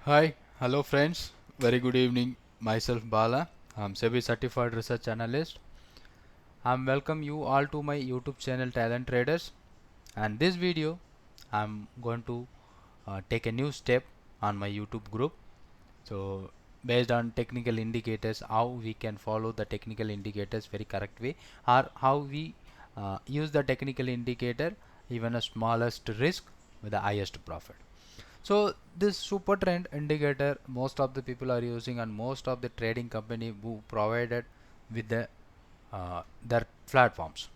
Hi, hello friends. Very good evening. Myself Bala. I'm SEBI certified research analyst. I'm welcome you all to my YouTube channel Talent Traders. And this video, I'm going to take a new step on my YouTube group. So based on technical indicators, how we can follow the technical indicators very correct way, or how we use the technical indicator even a smallest risk with the highest profit. So this super trend indicator most of the people are using, and most of the trading company who provided with their platforms.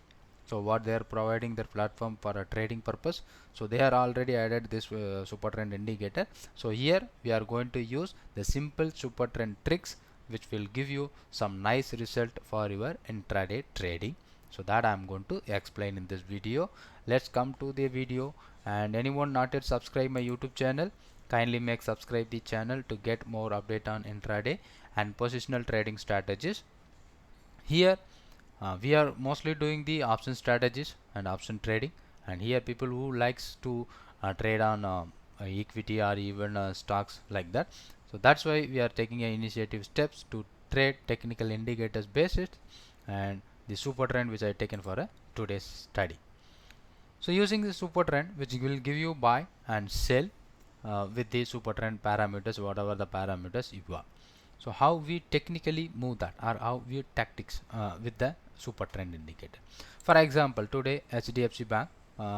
So what they are providing their platform for a trading purpose, so they are already added this super trend indicator. So here we are going to use the simple super trend tricks which will give you some nice result for your intraday trading. So that I am going to explain in this video. Let's come to the video. And anyone not yet subscribe my YouTube channel, kindly make subscribe the channel to get more update on intraday and positional trading strategies. Here we are mostly doing the option strategies and option trading, and here people who likes to trade on equity or even stocks like that. So that's why we are taking initiative steps to trade technical indicators basis and the super trend which I taken for a today's study. So using the super trend which will give you buy and sell with the super trend parameters, whatever the parameters you are. So how we technically move that, or how we tactics with the super trend indicator. For example, today HDFC Bank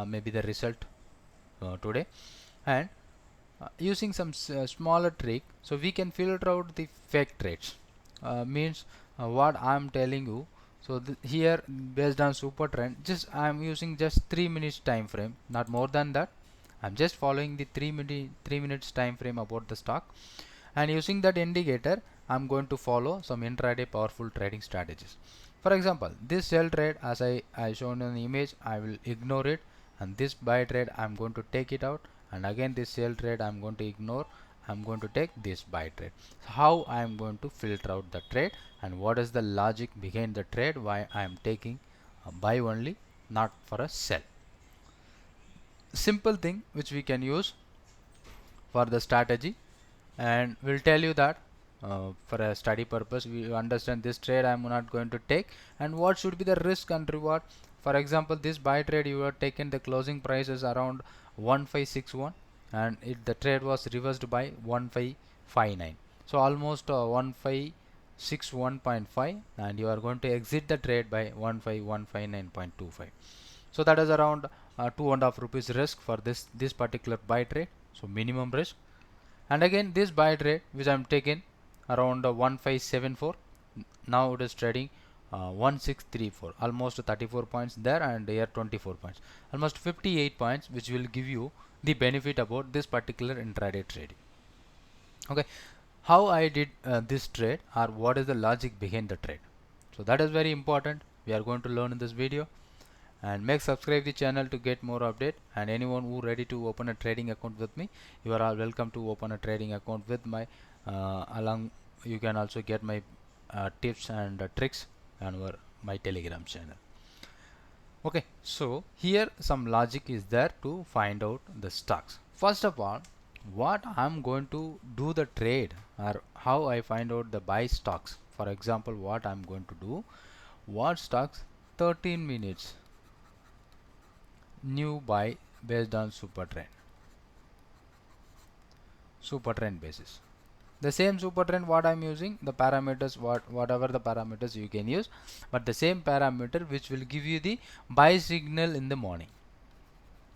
maybe the result today, and using some smaller trick, so we can filter out the fake trades. Means what I'm telling you. So here based on super trend, just I'm using just 3 minutes time frame, not more than that. I'm just following the 3 minutes time frame about the stock, and using that indicator I'm going to follow some intraday powerful trading strategies. For example, this sell trade, as I shown in the image, I will ignore it, and this buy trade I'm going to take it out, and again this sell trade I'm going to ignore. I'm going to take this buy trade. So how I am going to filter out the trade, and what is the logic behind the trade, why I am taking a buy only, not for a sell. Simple thing which we can use for the strategy, and we'll tell you that for a study purpose we understand this trade I'm not going to take, and what should be the risk and reward. For example, this buy trade you have taken the closing price is around 1561, and the trade was reversed by 1559, so almost 1561.5, and you are going to exit the trade by 15159.25. So that is around 2.5 rupees risk for this particular buy trade, so minimum risk. And again this buy trade which I'm taking around 1574, now it is trading 1634, almost 34 points there, and here 24 points, almost 58 points, which will give you the benefit about this particular intraday trading. Okay, how I did this trade, or what is the logic behind the trade, so that is very important, we are going to learn in this video. And make subscribe the channel to get more update, and anyone who ready to open a trading account with me, you are all welcome to open a trading account with my along. You can also get my tips and tricks on my telegram channel. Okay, so here some logic is there to find out the stocks. First of all, what I'm going to do the trade, or how I find out the buy stocks. For example, what I'm going to do, what stocks 13 minutes new buy based on super trend basis. The same super trend what I'm using, the parameters, whatever the parameters you can use, but the same parameter which will give you the buy signal in the morning,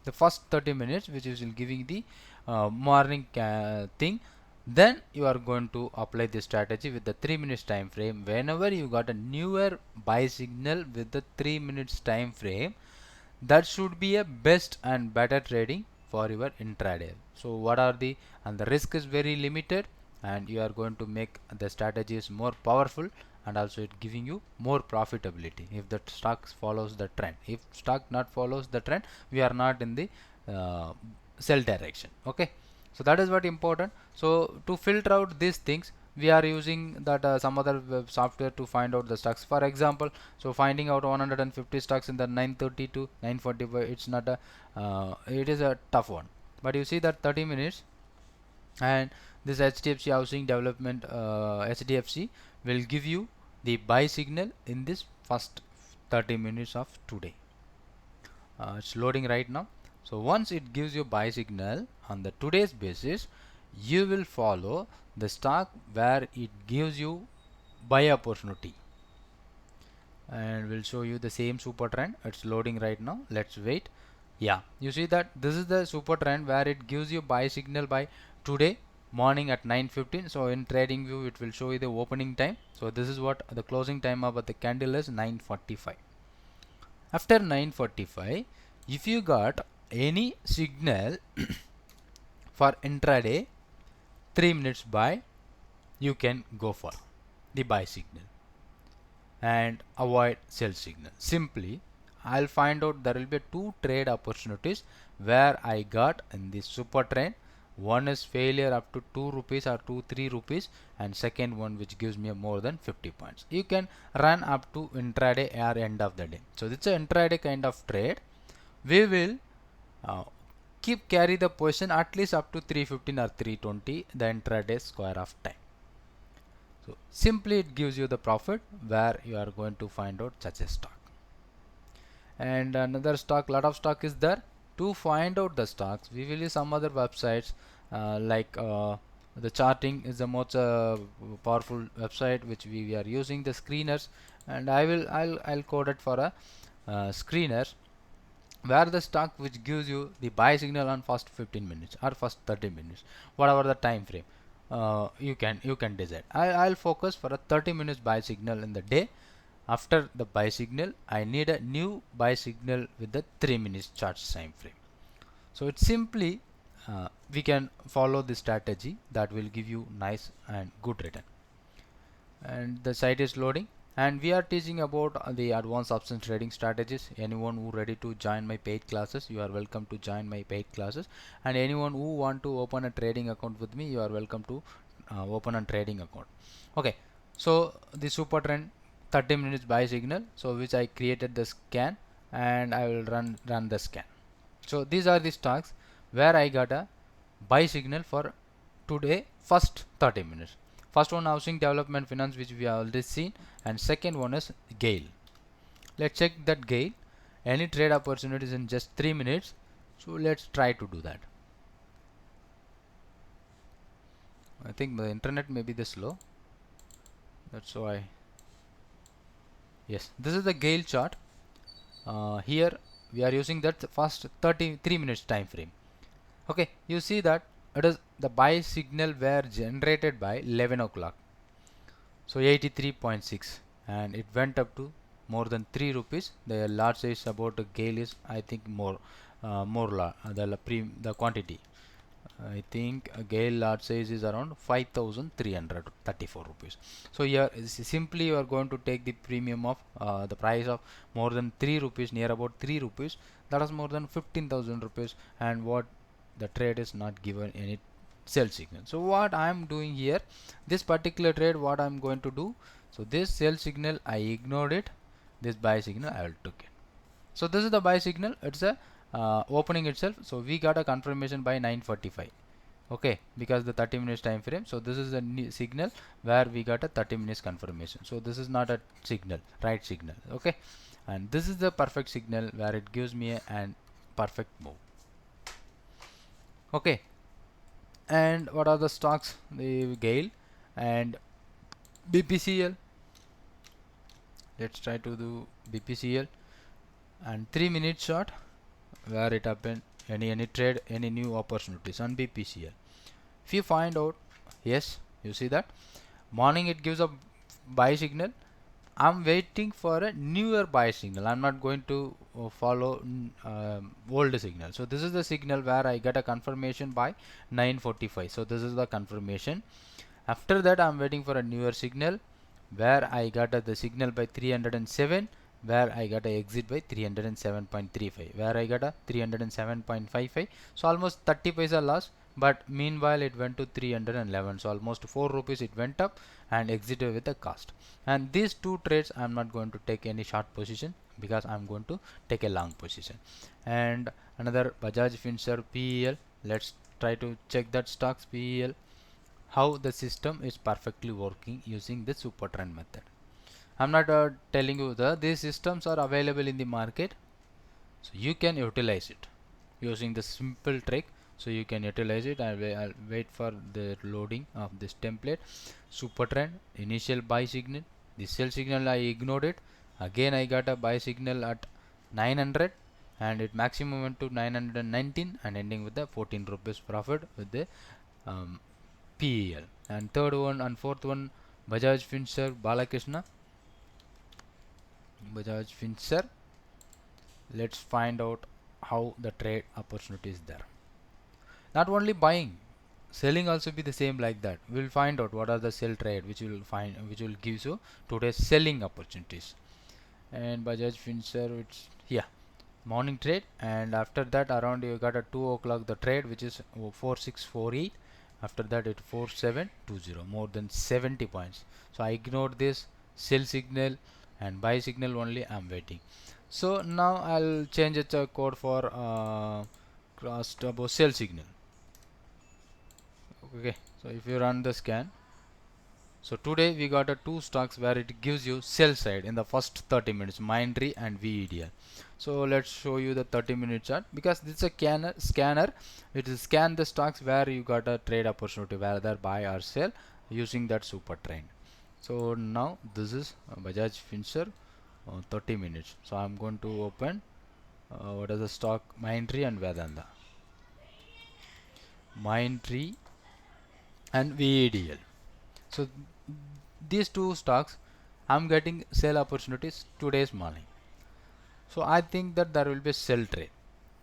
the first 30 minutes which is giving the morning thing. Then you are going to apply this strategy with the 3 minutes time frame. Whenever you got a newer buy signal with the 3 minutes time frame, that should be a best and better trading for your intraday. So what are the, and the risk is very limited, and you are going to make the strategies more powerful, and also it giving you more profitability if the stock follows the trend. If stock not follows the trend, we are not in the uh, sell direction. Okay, so that is what important. So to filter out these things, we are using that some other web software to find out the stocks. For example, so finding out 150 stocks in the 930 to 945, it's not a it is a tough one. But you see that 30 minutes, and this HDFC Housing Development HDFC will give you the buy signal in this first 30 minutes of today. It's loading right now. So once it gives you buy signal on the today's basis, you will follow the stock where it gives you buy opportunity, and we'll show you the same super trend. It's loading right now. Let's wait. Yeah, you see that this is the super trend where it gives you buy signal by today morning at 9:15. So in trading view it will show you the opening time. So this is what the closing time of the candle is, 9:45. After 9:45, if you got any signal for intraday 3 minutes buy, you can go for the buy signal and avoid sell signal. Simply I'll find out there will be two trade opportunities where I got in this super trend. One is failure up to 2 rupees or 3 rupees, and second one which gives me more than 50 points. You can run up to intraday or end of the day. So it's an intraday kind of trade. We will uh, keep carry the position at least up to 315 or 320 the intraday square of time. So simply it gives you the profit where you are going to find out such a stock. And another stock, lot of stock is there. To find out the stocks, we will use some other websites like the charting is the most powerful website which we are using, the screeners, and I'll code it for a screener where the stock which gives you the buy signal on first 15 minutes or first 30 minutes, whatever the time frame you can decide. I'll focus for a 30 minutes buy signal in the day. After the buy signal, I need a new buy signal with the 3 minutes chart time frame. So it's simply we can follow this strategy that will give you nice and good return. And the site is loading, and we are teaching about the advanced option trading strategies. Anyone who ready to join my paid classes, you are welcome to join my paid classes, and anyone who want to open a trading account with me, you are welcome to open a trading account. Okay, so the super trend 30 minutes buy signal, so which I created the scan, and I will run the scan. So these are the stocks where I got a buy signal for today first 30 minutes. First one, housing development finance, which we have already seen, and second one is Gale. Let's check that Gale. Any trade opportunities in just 3 minutes. So let's try to do that. I think the internet may be this slow. That's why. Yes, this is the Gale chart. Here we are using that first 33 minutes time frame. Okay, you see that it is the buy signal were generated by 11 o'clock. So 83.6, and it went up to more than 3 rupees. The large size about the Gale is I think more the quantity. I think a Gale large size is around 5,334 rupees. So here simply you are going to take the premium of the price of more than 3 rupees, near about 3 rupees. That is more than 15,000 rupees, and what the trade is not given any sell signal. So what I am doing here, this particular trade, what I am going to do, so this sell signal I ignored it, this buy signal I will took it. So this is the buy signal. It's a opening itself. So we got a confirmation by 9:45. Okay, because the 30 minutes time frame. So this is a signal where we got a 30 minutes confirmation. So this is not a signal, right signal. Okay, and this is the perfect signal where it gives me an perfect move. Okay, and what are the stocks? The Gale and BPCL. Let's try to do BPCL and 3 minute chart where it happened, any trade, any new opportunities on BPCL. If you find out, yes, you see that morning it gives a buy signal. I'm waiting for a newer buy signal. I'm not going to follow old signal. So this is the signal where I get a confirmation by 9:45. So this is the confirmation. After that I'm waiting for a newer signal where I got the signal by 307, where I got a exit by 307.35, where I got a 307.55. So almost 30 paisa loss, but meanwhile it went to 311. So almost 4 rupees it went up and exited with a cost. And these two trades I'm not going to take any short position because I'm going to take a long position. And another Bajaj Finserv PEL. Let's try to check that stocks PEL. how the system is perfectly working using the super trend method. I'm not telling you these systems are available in the market, so you can utilize it using the simple trick. So you can utilize it. I'll wait for the loading of this template. Super trend, initial buy signal, the sell signal I ignored it. Again I got a buy signal at 900 and it maximum went to 919 and ending with the 14 rupees profit with the PEL. And third one and fourth one, Bajaj Finserv Balakrishna. Bajaj Finserv. Let's find out how the trade opportunity is there. Not only buying, selling also be the same like that. We'll find out what are the sell trade which will give you today's selling opportunities. And Bajaj Finserv, it's here morning trade, and after that around you got a 2 o'clock the trade which is 4648. After that it 4720, more than 70 points. So I ignored this sell signal and buy signal only. I'm waiting. So now I'll change it code for cross above sell signal. Okay, so if you run the scan, so today we got a two stocks where it gives you sell side in the first 30 minutes, Mindtree and VEDL. So let's show you the 30-minute chart, because this is a scanner. It will scan the stocks where you got a trade opportunity, whether buy or sell, using that super trend. So now this is Bajaj Finserv 30 minutes. So I'm going to open what is the stock, Mindtree and Vedanta. Mindtree and VEDL. So these two stocks I'm getting sell opportunities today's morning. So I think that there will be a sell trade.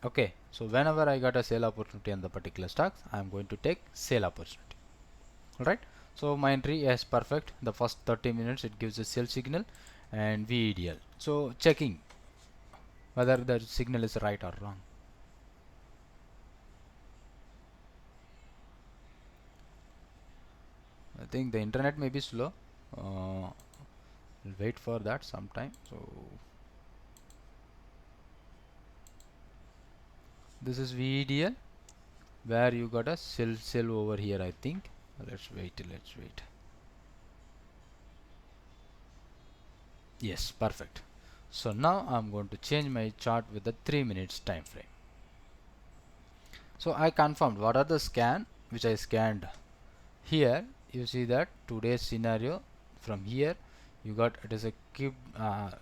Okay, so whenever I got a sell opportunity on the particular stocks, I'm going to take sell opportunity. Alright, so my entry is perfect. The first 30 minutes it gives a sell signal and VEDL. So checking whether the signal is right or wrong. I think the internet may be slow. We'll wait for that some time. So this is VEDL where you got a sell over here, I think. Let's wait. Yes, perfect. So now I'm going to change my chart with the 3 minutes time frame. So I confirmed what are the scan which I scanned. Here you see that today's scenario, from here you got it is a cube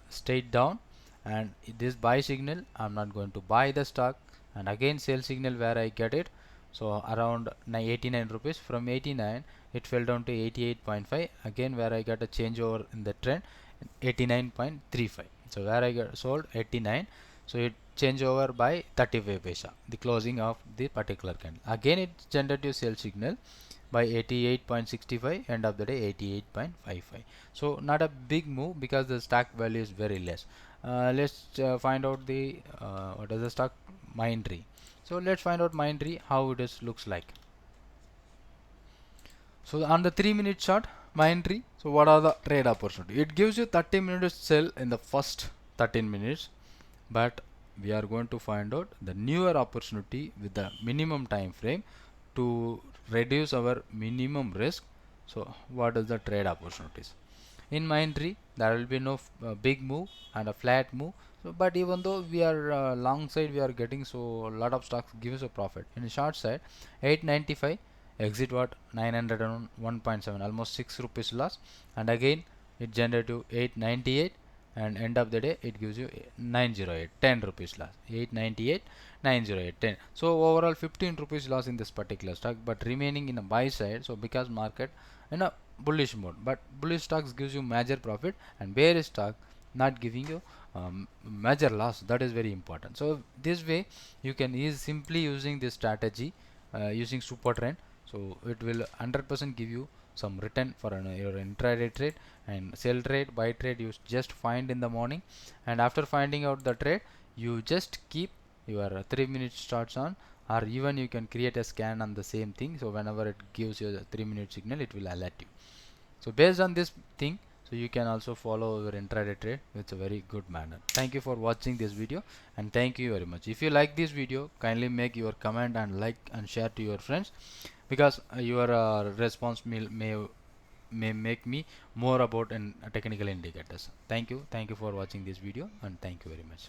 straight down, and this buy signal I'm not going to buy the stock, and again sell signal where I get it. So around 89 rupees, from 89 it fell down to 88.5, again where I got a changeover in the trend 89.35. So where I got sold 89, so it change over by 35 paisa, the closing of the particular candle. Again it generated sell signal by 88.65, end of the day 88.55. So not a big move because the stock value is very less. Let's find out the what is the stock, Mindtree. So let's find out Mindtree how it is looks like. So on the 3 minute chart, Mindtree, so what are the trade opportunity? It gives you 30 minutes sell in the first 13 minutes, but we are going to find out the newer opportunity with the minimum time frame to reduce our minimum risk. So what is the trade opportunities? In Mindtree there will be no big move and a flat move. So but even though we are long side we are getting, so a lot of stocks gives a profit. In the short side 895, exit what 901.7, almost 6 rupees loss, and again it generated to 898, and end of the day it gives you 908, 10 rupees loss, 898, 908, 10. So overall 15 rupees loss in this particular stock, but remaining in a buy side. So because market in a bullish mode, but bullish stocks gives you major profit and bearish stock not giving you major loss. That is very important. So this way you can use simply using this strategy using super trend. So it will 100% give you some return for your intraday trade. And sell trade, buy trade you just find in the morning, and after finding out the trade you just keep your 3 minutes starts on, or even you can create a scan on the same thing. So whenever it gives you the 3 minute signal it will alert you. So based on this thing, so you can also follow your intraday trade with a very good manner. Thank you for watching this video, and thank you very much. If you like this video, kindly make your comment and like and share to your friends. because your response may make me more about technical indicators. Thank you for watching this video, and thank you very much.